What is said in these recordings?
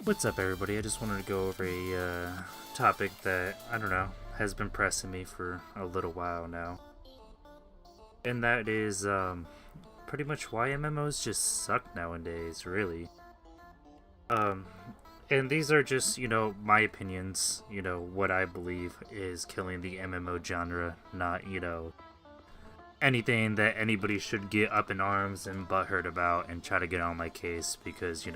What's up, everybody? I just wanted to go over a topic that, I don't know, has been pressing me for a little while now. And that is pretty much why MMOs just suck nowadays, really. Um, and these are just, my opinions, what I believe is killing the MMO genre, not, anything that anybody should get up in arms and butthurt about and try to get on my case because,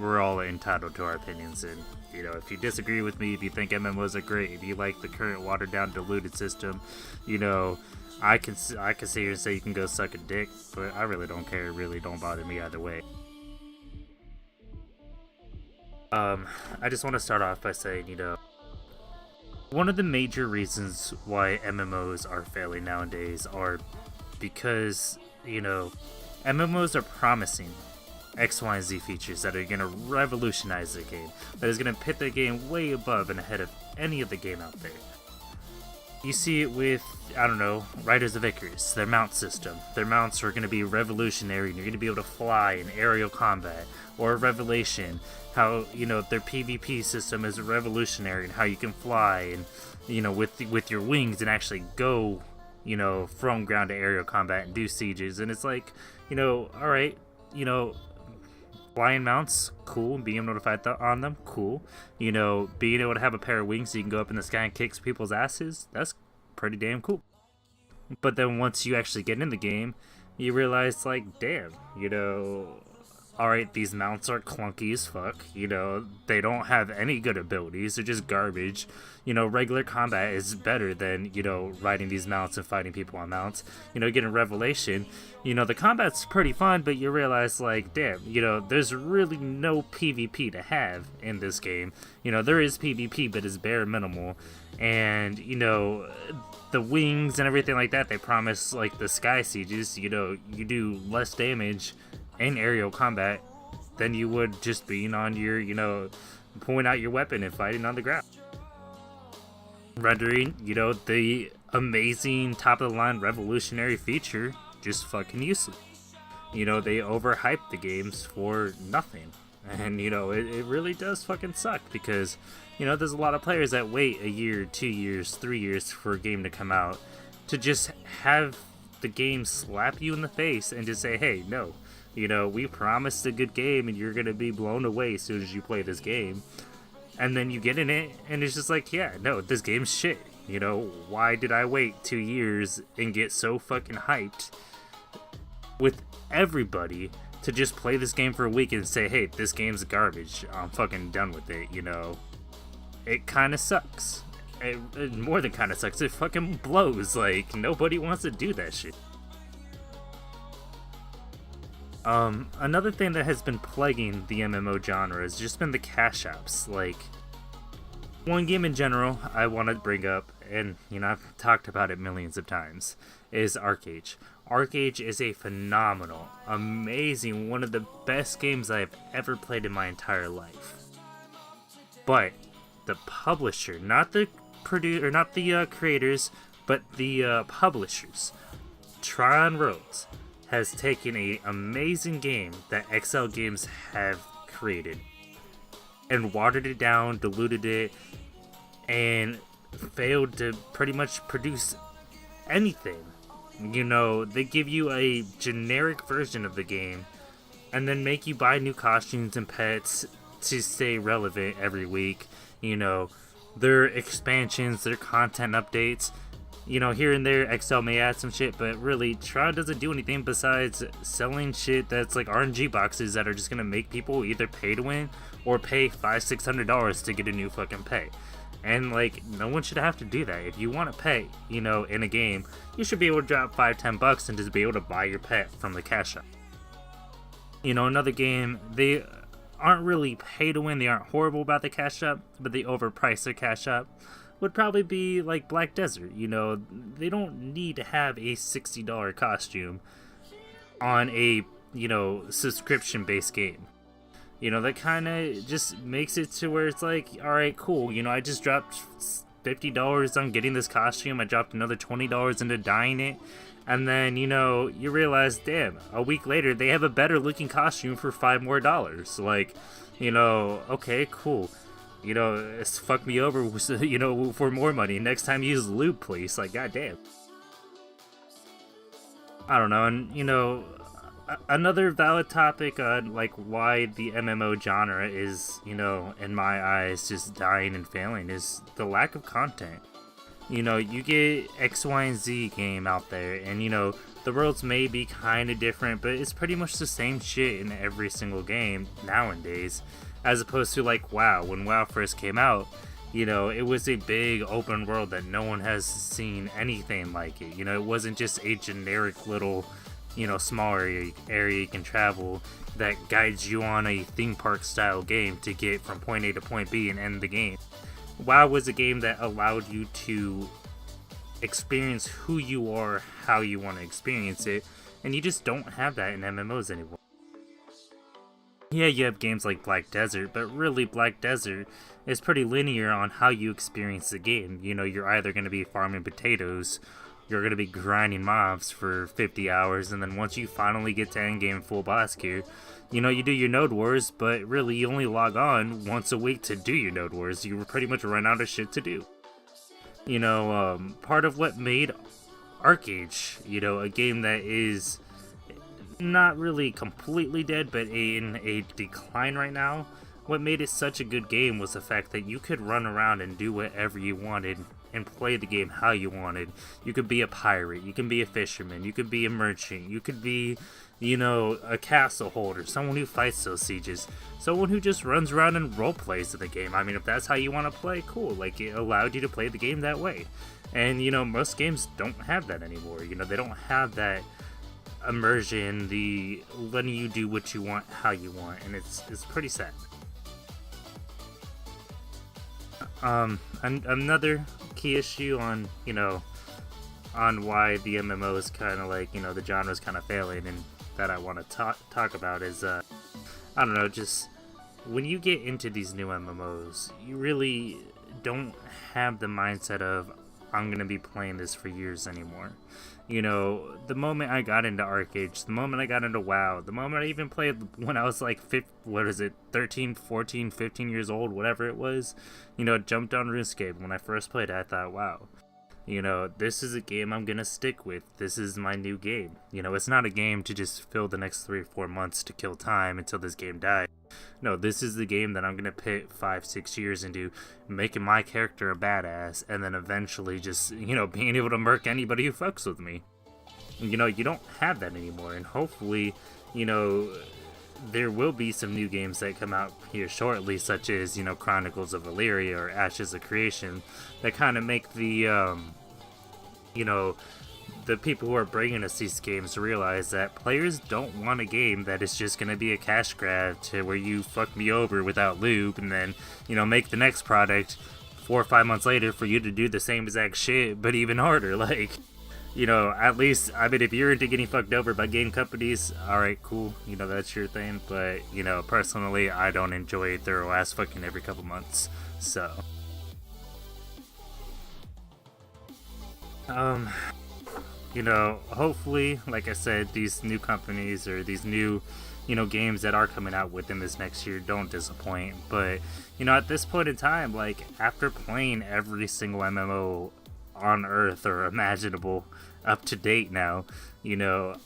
we're all entitled to our opinions, and if you disagree with me, if you think MMOs are great, if you like the current watered down diluted system, I can sit here and say you can go suck a dick, but I really don't care. It really don't bother me either way. I just want to start off by saying, one of the major reasons why MMOs are failing nowadays are because, MMOs are promising X, Y, and Z features that are going to revolutionize their game, that is going to put their game way above and ahead of any of the game out there. You see it with, I don't know, Riders of Icarus, their mount system. Their mounts are going to be revolutionary, and you're going to be able to fly in aerial combat. Or Revelation, how, their PvP system is revolutionary, and how you can fly, and, with your wings, and actually go, from ground to aerial combat and do sieges. And it's like, alright, flying mounts, cool. Being able to fight on them, cool. Being able to have a pair of wings so you can go up in the sky and kick people's asses, that's pretty damn cool. But then once you actually get in the game, you realize, like, damn, alright, these mounts are clunky as fuck. They don't have any good abilities. They're just garbage. Regular combat is better than, riding these mounts and fighting people on mounts. Getting Revelation, the combat's pretty fun, but you realize, like, damn, there's really no PvP to have in this game. There is PvP, but it's bare minimal. And, the wings and everything like that, they promise, like, the sky sieges, you do less damage in aerial combat than you would just being on your, pulling out your weapon and fighting on the ground. Rendering, the amazing top-of-the-line revolutionary feature just fucking useless. They overhype the games for nothing. And, it really does fucking suck because, there's a lot of players that wait a year, 2 years, 3 years for a game to come out to just have the game slap you in the face and just say, hey, no. We promised a good game and you're going to be blown away as soon as you play this game. And then you get in it and it's just like, yeah, no, this game's shit. Why did I wait 2 years and get so fucking hyped with everybody to just play this game for a week and say, hey, this game's garbage. I'm fucking done with it, It kind of sucks. It more than kind of sucks. It fucking blows. Like, nobody wants to do that shit. Another thing that has been plaguing the MMO genre has just been the cash apps. Like, one game in general I want to bring up, and, I've talked about it millions of times, is Arcade. Arcade is a phenomenal, amazing, one of the best games I have ever played in my entire life. But the publisher, not the producer, not the creators, but the publishers, Tron Rhodes, has taken an amazing game that XL Games have created and watered it down, diluted it, and failed to pretty much produce anything. They give you a generic version of the game and then make you buy new costumes and pets to stay relevant every week. Their expansions, their content updates, here and there, XL may add some shit, but really, Tron doesn't do anything besides selling shit that's like RNG boxes that are just gonna make people either pay to win or pay $500-$600 to get a new fucking pet. And, like, no one should have to do that. If you want to pay, in a game, you should be able to drop $5-10 and just be able to buy your pet from the cash shop. Another game, they aren't really pay to win, they aren't horrible about the cash shop, but they overprice their cash shop, would probably be like Black Desert. They don't need to have a $60 costume on a, subscription-based game. That kind of just makes it to where it's like, alright, cool, I just dropped $50 on getting this costume. I dropped another $20 into dyeing it. And then, you know, you realize, damn, a week later, they have a better looking costume for $5 more. Like, you know, okay, cool. You know, it's fuck me over, you know, for more money. Next time use lube, please. Like, goddamn. I don't know, and, you know, another valid topic on, like, why the MMO genre is, you know, in my eyes, just dying and failing is the lack of content. You know, you get X, Y, and Z game out there, and, you know, the worlds may be kind of different, but it's pretty much the same shit in every single game nowadays, as opposed to, like, WoW. When WoW first came out, you know, it was a big open world that no one has seen anything like it. You know, it wasn't just a generic little, you know, small area you can travel that guides you on a theme park style game to get from point A to point B and end the game. WoW was a game that allowed you to experience who you are, how you want to experience it, and you just don't have that in MMOs anymore. Yeah, you have games like Black Desert, but really Black Desert is pretty linear on how you experience the game. You know, you're either going to be farming potatoes, you're going to be grinding mobs for 50 hours, and then once you finally get to endgame full boss gear, you know, you do your node wars, but really you only log on once a week to do your node wars. You pretty much run out of shit to do. You know, part of what made ArcAge, you know, a game that is not really completely dead, but in a decline right now, what made it such a good game was the fact that you could run around and do whatever you wanted and play the game how you wanted. You could be a pirate, you can be a fisherman, you could be a merchant, you could be, you know, a castle holder, someone who fights those sieges, someone who just runs around and role plays in the game. I mean, if that's how you want to play, cool. Like, it allowed you to play the game that way. And, you know, most games don't have that anymore. You know, they don't have that immersion, the letting you do what you want, how you want, and it's pretty sad. Another key issue on, you know, on why the MMO is kind of like, you know, the genre is kind of failing, and that I want to talk about is, I don't know, just when you get into these new MMOs, you really don't have the mindset of, I'm going to be playing this for years anymore. You know, the moment I got into ArcAge, the moment I got into WoW, the moment I even played when I was like, 13, 14, 15 years old, whatever it was, you know, jumped on RuneScape. When I first played it, I thought, wow, you know, this is a game I'm going to stick with. This is my new game. You know, it's not a game to just fill the next 3 or 4 months to kill time until this game dies. No, this is the game that I'm going to put 5-6 years into, making my character a badass, and then eventually just, you know, being able to murk anybody who fucks with me. You know, you don't have that anymore, and hopefully, you know, there will be some new games that come out here shortly, such as, you know, Chronicles of Valyria or Ashes of Creation, that kind of make the, you know, the people who are bringing us these games realize that players don't want a game that is just going to be a cash grab to where you fuck me over without lube and then, you know, make the next product 4 or 5 months later for you to do the same exact shit, but even harder. Like, you know, at least, I mean, if you're into getting fucked over by game companies, alright, cool, you know, that's your thing, but, you know, personally, I don't enjoy thorough ass fucking every couple months, so. You know, hopefully, like I said, these new companies or these new, you know, games that are coming out within this next year don't disappoint. But, you know, at this point in time, like, after playing every single MMO on Earth or imaginable up to date now, you know,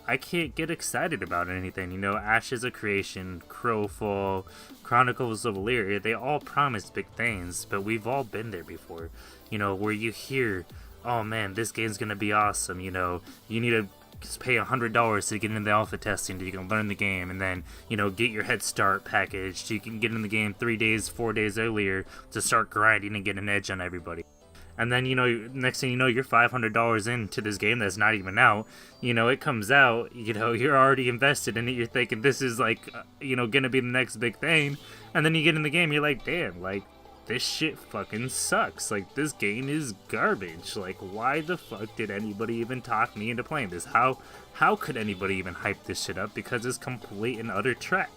I can't get excited about anything. You know, Ashes of Creation, Crowfall, Chronicles of Valyria, they all promise big things, but we've all been there before. You know, where you hear, oh man, this game's gonna be awesome, you know, you need to pay $100 to get into the alpha testing so you can learn the game, and then, you know, get your head start package so you can get in the game 3 days, 4 days earlier to start grinding and get an edge on everybody. And then, you know, next thing you know, you're $500 into this game that's not even out. You know, it comes out, you know, you're already invested in it, you're thinking this is like, you know, gonna be the next big thing, and then you get in the game, you're like, damn, like, this shit fucking sucks. Like, this game is garbage. Like, why the fuck did anybody even talk me into playing this? How could anybody even hype this shit up? Because it's complete and utter trash.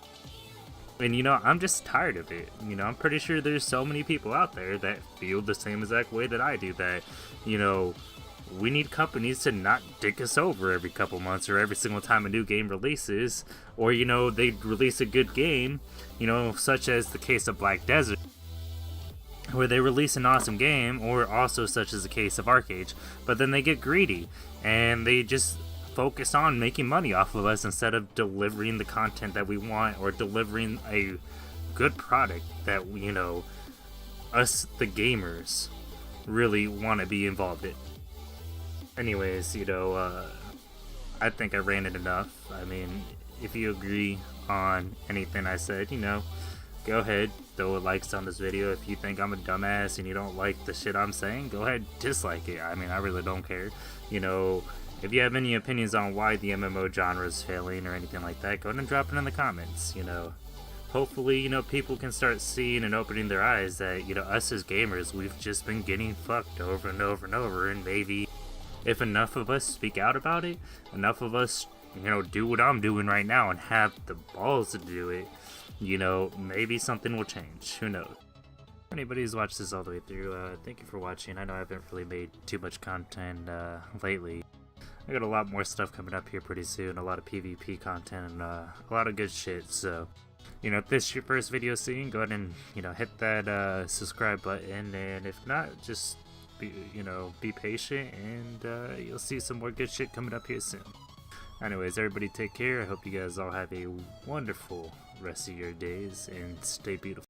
And you know, I'm just tired of it. You know, I'm pretty sure there's so many people out there that feel the same exact way that I do, that, you know, we need companies to not dick us over every couple months or every single time a new game releases, or, you know, they release a good game, you know, such as the case of Black Desert, where they release an awesome game, or also such as the case of Arcade, but then they get greedy and they just focus on making money off of us instead of delivering the content that we want, or delivering a good product that, you know, us the gamers really want to be involved in. Anyways, you know, I think I ranted enough. I mean, if you agree on anything I said, you know, go ahead, throw a likes on this video. If you think I'm a dumbass and you don't like the shit I'm saying, go ahead, dislike it. I mean, I really don't care. You know, if you have any opinions on why the MMO genre is failing or anything like that, go ahead and drop it in the comments, you know. Hopefully, you know, people can start seeing and opening their eyes that, you know, us as gamers, we've just been getting fucked over and over and over, and maybe if enough of us speak out about it, enough of us, you know, do what I'm doing right now and have the balls to do it, you know, maybe something will change. Who knows? For anybody who's watched this all the way through, thank you for watching. I know I haven't really made too much content lately. I got a lot more stuff coming up here pretty soon, a lot of PvP content and a lot of good shit, so, you know, if this is your first video seeing, go ahead and, you know, hit that subscribe button, and if not, just be patient, and you'll see some more good shit coming up here soon. Anyways, everybody take care. I hope you guys all have a wonderful rest of your days, and stay beautiful.